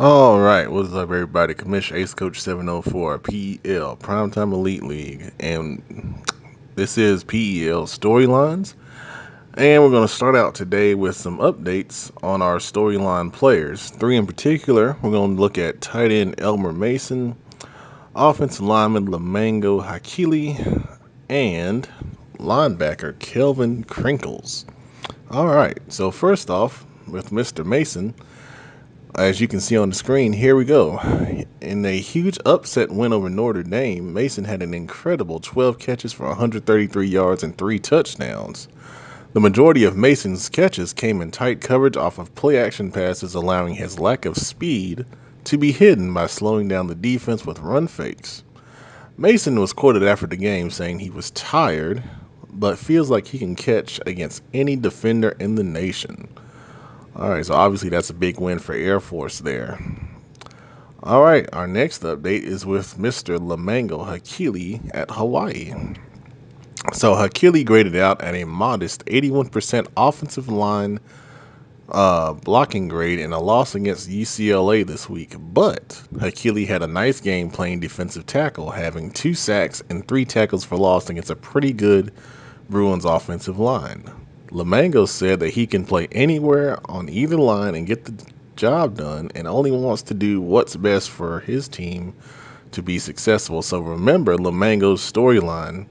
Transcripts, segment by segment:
All right, what's up, everybody? Commissioner Ace Coach 704 PEL Primetime Elite League, and this is PEL Storylines. And we're going to start out today with some updates on our storyline players. Three in particular. We're going to look at tight end Elmer Mason, offensive lineman Lamango Hakili, and linebacker Kelvin Crinkles. All right, so first off, with Mr. Mason. As you can see on the screen, here we go. In a huge upset win over Notre Dame, Mason had an incredible 12 catches for 133 yards and 3 touchdowns. The majority of Mason's catches came in tight coverage off of play action passes, allowing his lack of speed to be hidden by slowing down the defense with run fakes. Mason was quoted after the game saying he was tired, but feels like he can catch against any defender in the nation. All right, so obviously that's a big win for Air Force there. All right, our next update is with Mr. Lamango Hakili at Hawaii. So Hakili graded out at a modest 81% offensive line blocking grade in a loss against UCLA this week, but Hakili had a nice game playing defensive tackle, having 2 sacks and 3 tackles for loss against a pretty good Bruins offensive line. Lamango said that he can play anywhere on either line and get the job done and only wants to do what's best for his team to be successful. So remember Lamango's storyline.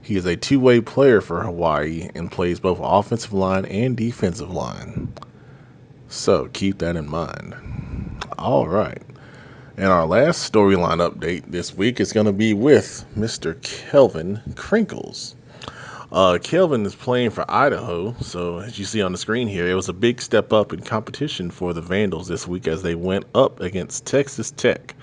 He is a two-way player for Hawaii and plays both offensive line and defensive line. So keep that in mind. All right. And our last storyline update this week is going to be with Mr. Kelvin Crinkles. Kelvin is playing for Idaho, so as you see on the screen here, it was a big step up in competition for the Vandals this week as they went up against Texas Tech.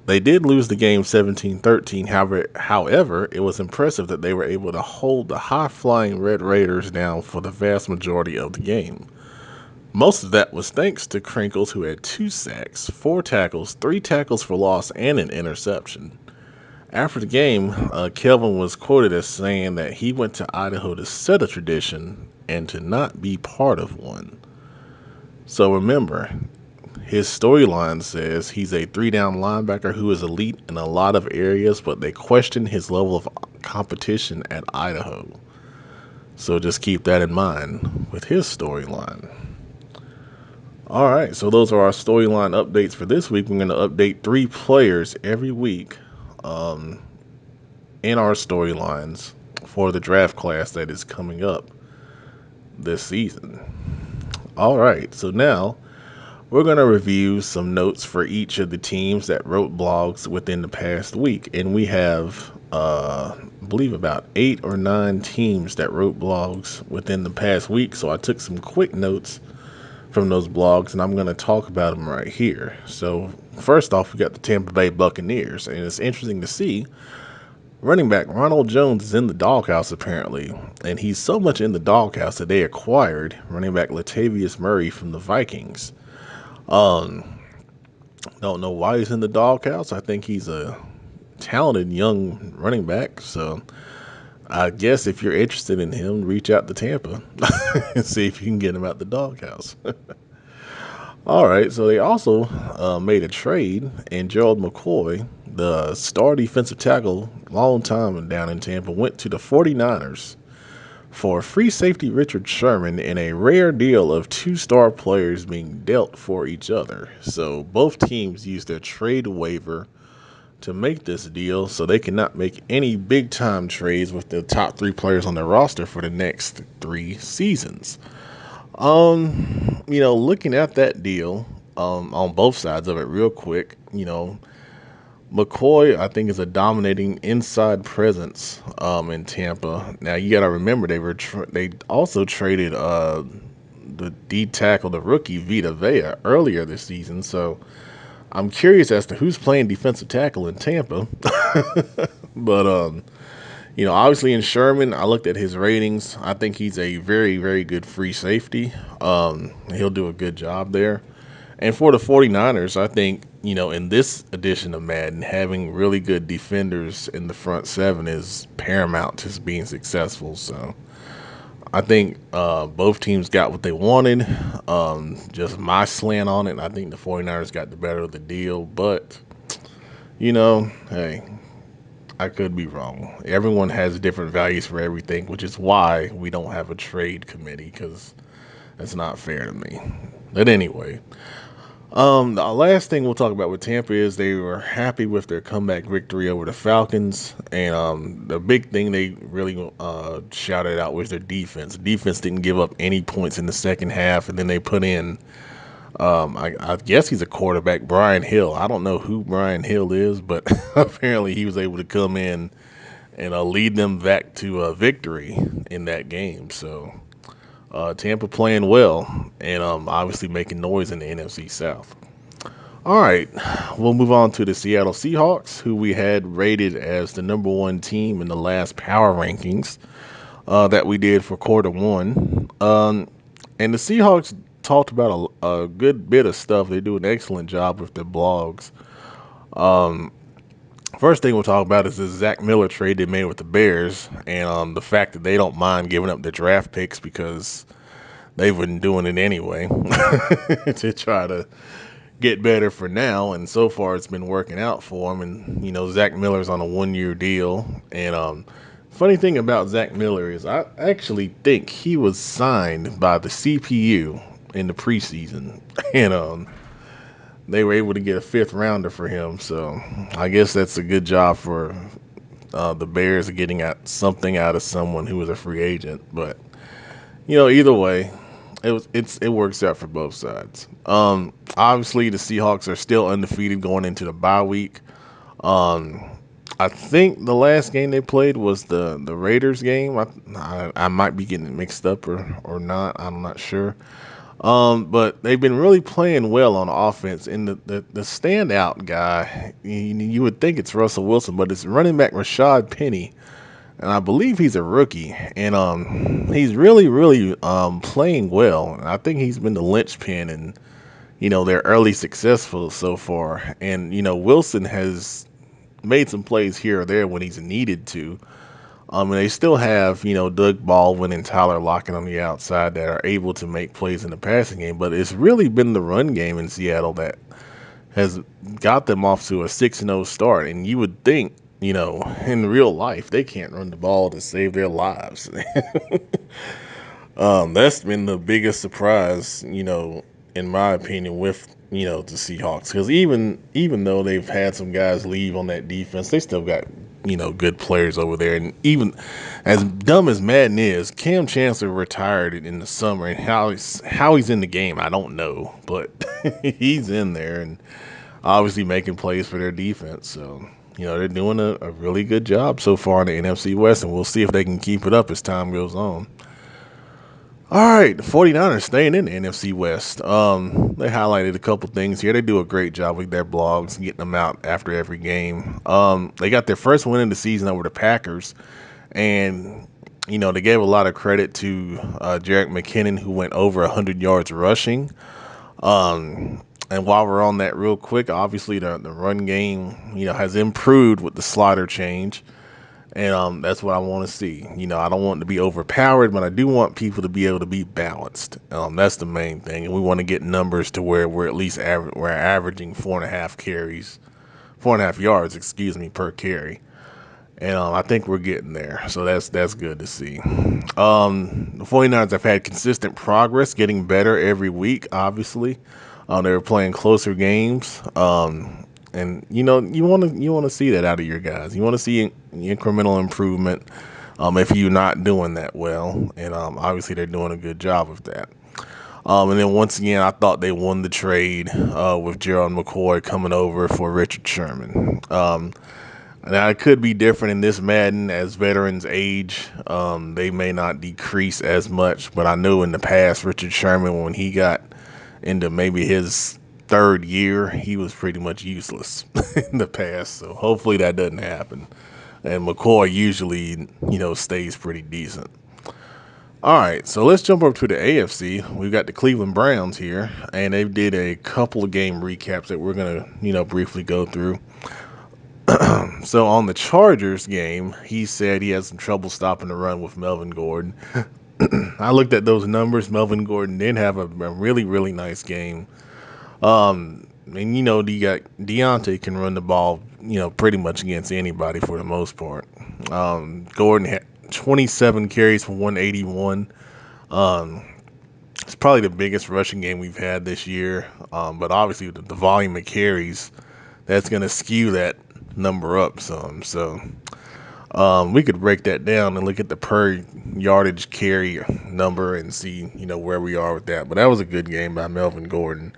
They did lose the game 17-13, however, it was impressive that they were able to hold the high-flying Red Raiders down for the vast majority of the game. Most of that was thanks to Crinkles, who had 2 sacks, 4 tackles, 3 tackles for loss, and an interception. After the game, Kelvin was quoted as saying that he went to Idaho to set a tradition and to not be part of one. So remember, his storyline says he's a 3-down linebacker who is elite in a lot of areas, but they question his level of competition at Idaho. So just keep that in mind with his storyline. All right, so those are our storyline updates for this week. We're going to update 3 players every week in our storylines for the draft class that is coming up this season. All right, so now we're going to review some notes for each of the teams that wrote blogs within the past week. And we have, I believe, about 8 or 9 teams that wrote blogs within the past week. So I took some quick notes from those blogs, and I'm going to talk about them right here. So first off, we got the Tampa Bay Buccaneers, and it's interesting to see running back Ronald Jones is in the doghouse apparently, and he's so much in the doghouse that they acquired running back Latavius Murray from the Vikings. Um, don't know why he's in the doghouse. I think he's a talented young running back, so I guess if you're interested in him, reach out to Tampa and see if you can get him out the doghouse. All right, so they also made a trade, and Gerald McCoy, the star defensive tackle, long time down in Tampa, went to the 49ers for free safety Richard Sherman in a rare deal of 2 star players being dealt for each other. So both teams used their trade waiver to make this deal, so they cannot make any big time trades with the top 3 players on their roster for the next 3 seasons. Looking at that deal, on both sides of it real quick, McCoy, I think, is a dominating inside presence, in Tampa. Now, you got to remember, they also traded, the D tackle, the rookie Vita Vea, earlier this season, so I'm curious as to who's playing defensive tackle in Tampa. But, obviously in Sherman, I looked at his ratings. I think he's a very, very good free safety. He'll do a good job there. And for the 49ers, I think, in this edition of Madden, having really good defenders in the front 7 is paramount to being successful. So I think both teams got what they wanted. Just my slant on it, I think the 49ers got the better of the deal. But, you know, hey, I could be wrong. Everyone has different values for everything, which is why we don't have a trade committee, because that's not fair to me. But anyway, the last thing we'll talk about with Tampa is they were happy with their comeback victory over the Falcons, and the big thing they really shouted out was their defense. The defense didn't give up any points in the second half, and then they put in, I guess he's a quarterback, Brian Hill. I don't know who Brian Hill is, but apparently he was able to come in and lead them back to a victory in that game. So Tampa playing well and obviously making noise in the NFC South. All right, we'll move on to the Seattle Seahawks, who we had rated as the number one team in the last power rankings that we did for quarter one. And the Seahawks talked about a good bit of stuff. They do an excellent job with their blogs. First thing we'll talk about is the Zach Miller trade they made with the Bears, and the fact that they don't mind giving up their draft picks because they've been doing it anyway to try to get better for now. And so far, it's been working out for them. And Zach Miller's on a 1-year deal. And funny thing about Zach Miller is I actually think he was signed by the CPU in the preseason, and they were able to get a 5th rounder for him. So I guess that's a good job for the Bears getting something out of someone who was a free agent. But either way, it works out for both sides. Obviously the Seahawks are still undefeated going into the bye week. I think the last game they played was the Raiders game. I might be getting it mixed up or not. I'm not sure. But they've been really playing well on offense. And the standout guy, you would think it's Russell Wilson, but it's running back Rashad Penny. And I believe he's a rookie. And he's really, really playing well. And I think he's been the linchpin in, their early successful so far. And, Wilson has made some plays here or there when he's needed to. And they still have, Doug Baldwin and Tyler Lockett on the outside that are able to make plays in the passing game. But it's really been the run game in Seattle that has got them off to a 6-0 start. And you would think, in real life, they can't run the ball to save their lives. That's been the biggest surprise, in my opinion, with, the Seahawks. Because even though they've had some guys leave on that defense, they still got good players over there. And even as dumb as Madden is, Cam Chancellor retired in the summer, and how he's in the game, I don't know, but he's in there and obviously making plays for their defense. So, they're doing a really good job so far in the NFC West, and we'll see if they can keep it up as time goes on. All right, the 49ers staying in the NFC West. They highlighted a couple things here. They do a great job with their blogs, getting them out after every game. They got their first win of the season over the Packers, and they gave a lot of credit to Jerick McKinnon, who went over 100 yards rushing. And while we're on that real quick, obviously the run game, has improved with the slider change. And that's what I want to see. I don't want it to be overpowered, but I do want people to be able to be balanced. That's the main thing. And we want to get numbers to where we're at least we're averaging 4.5 yards, per carry. And I think we're getting there. So that's good to see. The 49ers have had consistent progress, getting better every week, obviously. They were playing closer games. And you want to see that out of your guys. You want to see incremental improvement if you're not doing that well. And obviously they're doing a good job of that. And then once again, I thought they won the trade with Gerald McCoy coming over for Richard Sherman. Now it could be different in this Madden as veterans age. They may not decrease as much, but I know in the past Richard Sherman, when he got into maybe his 3rd year, he was pretty much useless in the past. So hopefully that doesn't happen. And McCoy usually, stays pretty decent. All right, so let's jump over to the AFC. We've got the Cleveland Browns here, and they did a couple of game recaps that we're gonna, briefly go through. So on the Chargers game, he said he had some trouble stopping the run with Melvin Gordon. I looked at those numbers. Melvin Gordon did have a really, really nice game. And Deontay can run the ball, pretty much against anybody for the most part. Gordon had 27 carries for 181. Um, it's probably the biggest rushing game we've had this year. But obviously, the volume of carries, that's going to skew that number up some. So we could break that down and look at the per yardage carry number and see, where we are with that. But that was a good game by Melvin Gordon.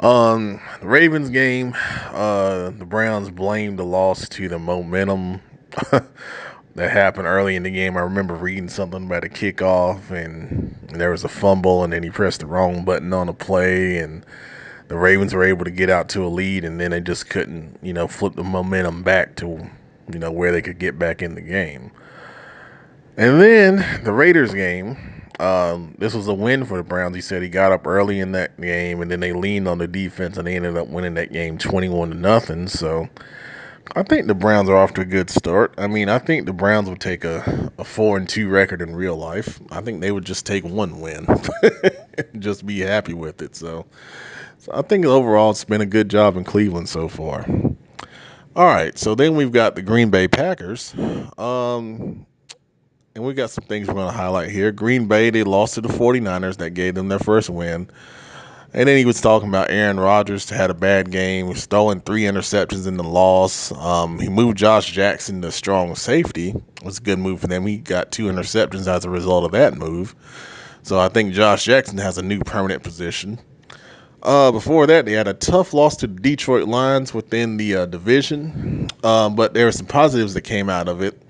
The Ravens game, the Browns blamed the loss to the momentum that happened early in the game. I remember reading something about a kickoff, and there was a fumble, and then he pressed the wrong button on a play, and the Ravens were able to get out to a lead, and then they just couldn't, flip the momentum back to, where they could get back in the game. And then the Raiders game, this was a win for the Browns. He said he got up early in that game, and then they leaned on the defense, and they ended up winning that game 21-0. So I think the Browns are off to a good start. I mean, I think the Browns would take a 4-2 record in real life. I think they would just take one win and just be happy with it. So I think overall it's been a good job in Cleveland so far. All right, so then we've got the Green Bay Packers. And we got some things we're going to highlight here. Green Bay, they lost to the 49ers. That gave them their first win. And then he was talking about Aaron Rodgers had a bad game. He's throwing 3 interceptions in the loss. He moved Josh Jackson to strong safety. It was a good move for them. He got 2 interceptions as a result of that move. So I think Josh Jackson has a new permanent position. Before that, they had a tough loss to the Detroit Lions within the division. But there were some positives that came out of it.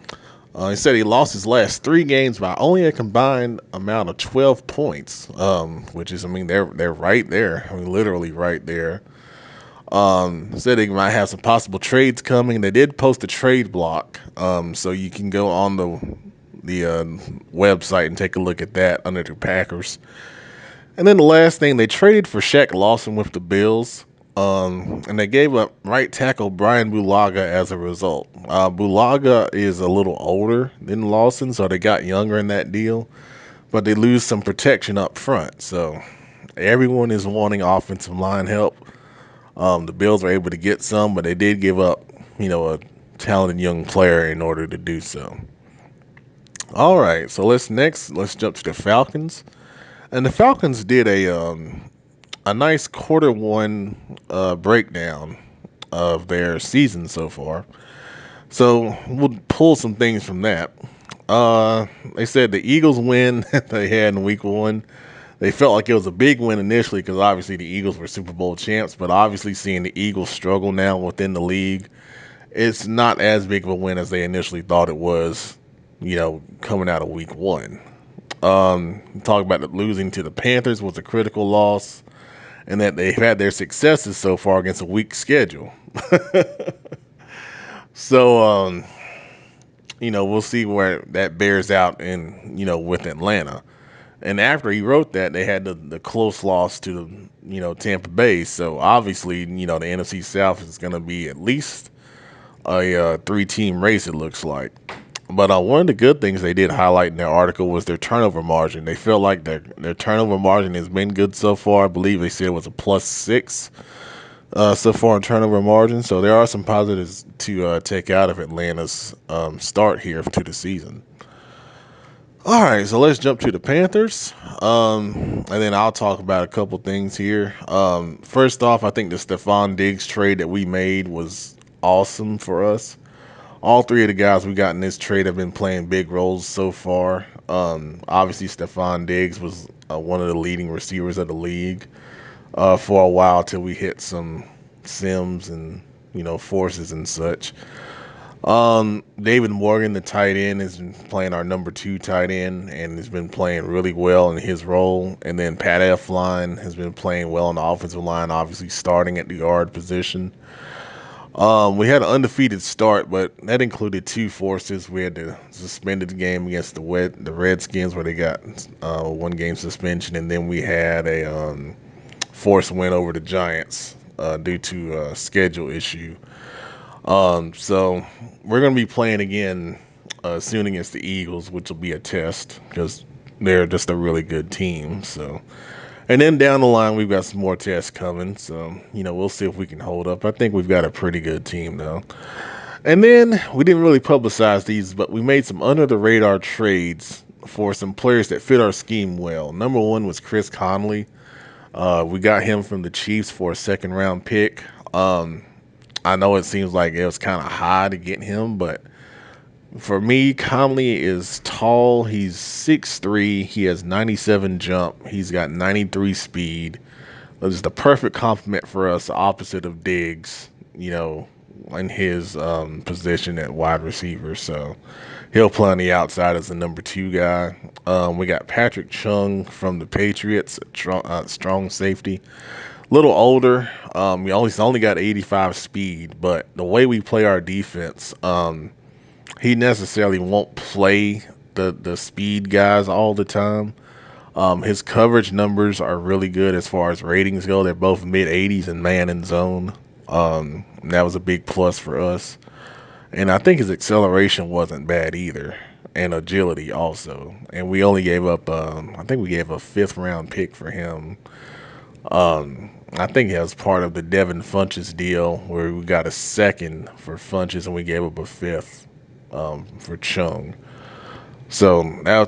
He said he lost his last 3 games by only a combined amount of 12 points, which is, they're right there. Literally right there. Said they might have some possible trades coming. They did post a trade block, so you can go on the website and take a look at that under the Packers. And then the last thing, they traded for Shaq Lawson with the Bills. And they gave up right tackle Brian Bulaga as a result. Bulaga is a little older than Lawson, so they got younger in that deal. But they lose some protection up front. So everyone is wanting offensive line help. The Bills were able to get some, but they did give up, a talented young player in order to do so. All right, so let's jump to the Falcons. And the Falcons did a nice quarter one breakdown of their season so far. So we'll pull some things from that. They said the Eagles win they had in week 1. They felt like it was a big win initially because obviously the Eagles were Super Bowl champs, but obviously seeing the Eagles struggle now within the league, it's not as big of a win as they initially thought it was, coming out of week 1. Talk about losing to the Panthers was a critical loss, and that they've had their successes so far against a weak schedule. So, we'll see where that bears out in, with Atlanta. And after he wrote that, they had the close loss to, Tampa Bay. So, obviously, the NFC South is going to be at least a 3-team race, it looks like. But one of the good things they did highlight in their article was their turnover margin. They felt like their turnover margin has been good so far. I believe they said it was a +6 so far in turnover margin. So there are some positives to take out of Atlanta's start here to the season. All right, so let's jump to the Panthers. And then I'll talk about a couple things here. First off, I think the Stephon Diggs trade that we made was awesome for us. All 3 of the guys we got in this trade have been playing big roles so far. Obviously, Stephon Diggs was one of the leading receivers of the league for a while till we hit some Sims and, forces and such. David Morgan, the tight end, has been playing our number 2 tight end and has been playing really well in his role. And then Pat Elflein has been playing well on the offensive line, obviously starting at the guard position. We had an undefeated start, but that included 2 forces. We had to suspend the game against the Redskins, where they got 1 game suspension, and then we had a forced win over the Giants due to a schedule issue. So we're going to be playing again soon against the Eagles, which will be a test because they're just a really good team. So, and then down the line, we've got some more tests coming. So, we'll see if we can hold up. I think we've got a pretty good team, though. And then we didn't really publicize these, but we made some under the radar trades for some players that fit our scheme well. Number one was Chris Conley. We got him from the Chiefs for a second round pick. I know it seems like it was kind of high to get him, but for me, Conley is tall. He's 6'3". He has 97 jump. He's got 93 speed. This is the perfect complement for us, opposite of Diggs, in his position at wide receiver. So he'll play on the outside as the number 2 guy. We got Patrick Chung from the Patriots, strong safety. Little older. He's only got 85 speed, but the way we play our defense, he necessarily won't play the speed guys all the time. His coverage numbers are really good as far as ratings go. They're both mid-80s in man and zone. That was a big plus for us. And I think his acceleration wasn't bad either, and agility also. And we only gave up, I think we gave a 5th round pick for him. I think it was part of the Devin Funchess deal where we got a 2nd for Funchess and we gave up a 5th for Chung. So I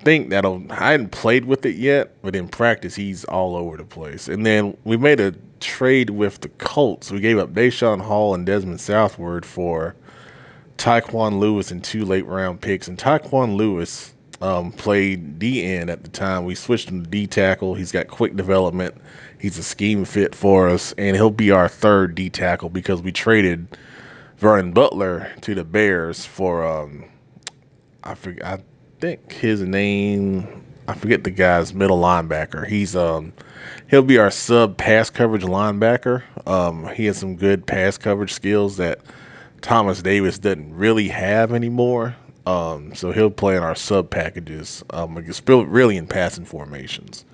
think I hadn't played with it yet, but in practice he's all over the place. And then we made a trade with the Colts. We gave up Deshaun Hall and Desmond Southward for Tyquan Lewis and 2 late round picks. And Tyquan Lewis played D-end at the time. We switched him to D-tackle. He's got quick development. He's a scheme fit for us, and he'll be our 3rd D-tackle because we traded Vernon Butler to the Bears for I think his name. I forget the guy's middle linebacker. He'll be our sub pass coverage linebacker. He has some good pass coverage skills that Thomas Davis doesn't really have anymore. So he'll play in our sub packages. Really in passing formations.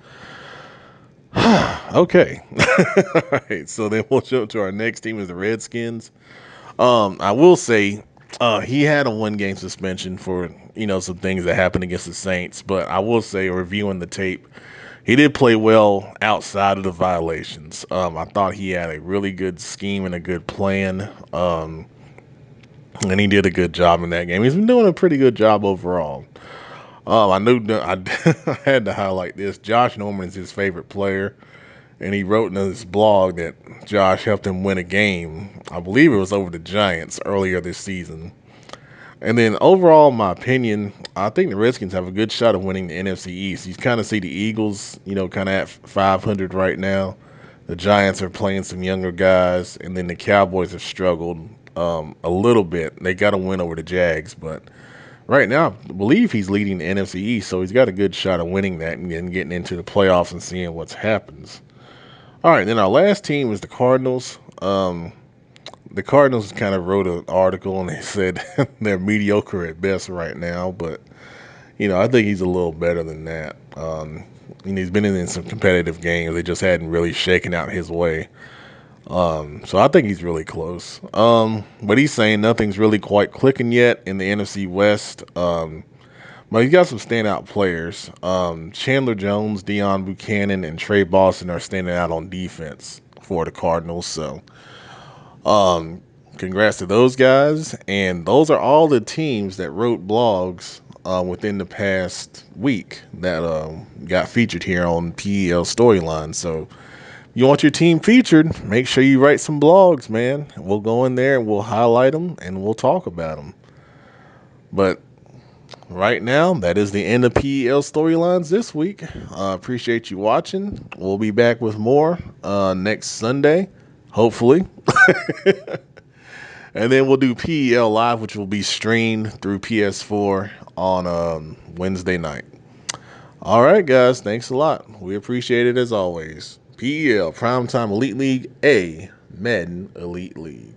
Okay. All right. So then we'll jump to our next team is the Redskins. I will say he had a 1-game suspension for some things that happened against the Saints, but I will say, reviewing the tape, he did play well outside of the violations. I thought he had a really good scheme and a good plan, and he did a good job in that game. He's been doing a pretty good job overall. I knew I had to highlight this. Josh Norman is his favorite player, and he wrote in his blog that Josh helped him win a game. I believe it was over the Giants earlier this season. And then overall, in my opinion, I think the Redskins have a good shot of winning the NFC East. You kind of see the Eagles, kind of at 500 right now. The Giants are playing some younger guys, and then the Cowboys have struggled a little bit. They got a win over the Jags, but right now, I believe he's leading the NFC East, so he's got a good shot of winning that and then getting into the playoffs and seeing what happens. All right, then our last team is the Cardinals. The Cardinals kind of wrote an article, and they said they're mediocre at best right now, but, I think he's a little better than that. He's been in some competitive games. They just hadn't really shaken out his way. So I think he's really close. But he's saying nothing's really quite clicking yet in the NFC West. But he's got some standout players. Chandler Jones, Deion Buchanan, and Trey Boston are standing out on defense for the Cardinals. So congrats to those guys. And those are all the teams that wrote blogs within the past week that got featured here on PEL Storylines. So you want your team featured, make sure you write some blogs, man. We'll go in there and we'll highlight them and we'll talk about them. But right now, that is the end of PEL Storylines this week. Appreciate you watching. We'll be back with more next Sunday, hopefully. And then we'll do PEL Live, which will be streamed through PS4 on Wednesday night. All right, guys. Thanks a lot. We appreciate it as always. PEL Primetime Elite League A Madden Elite League.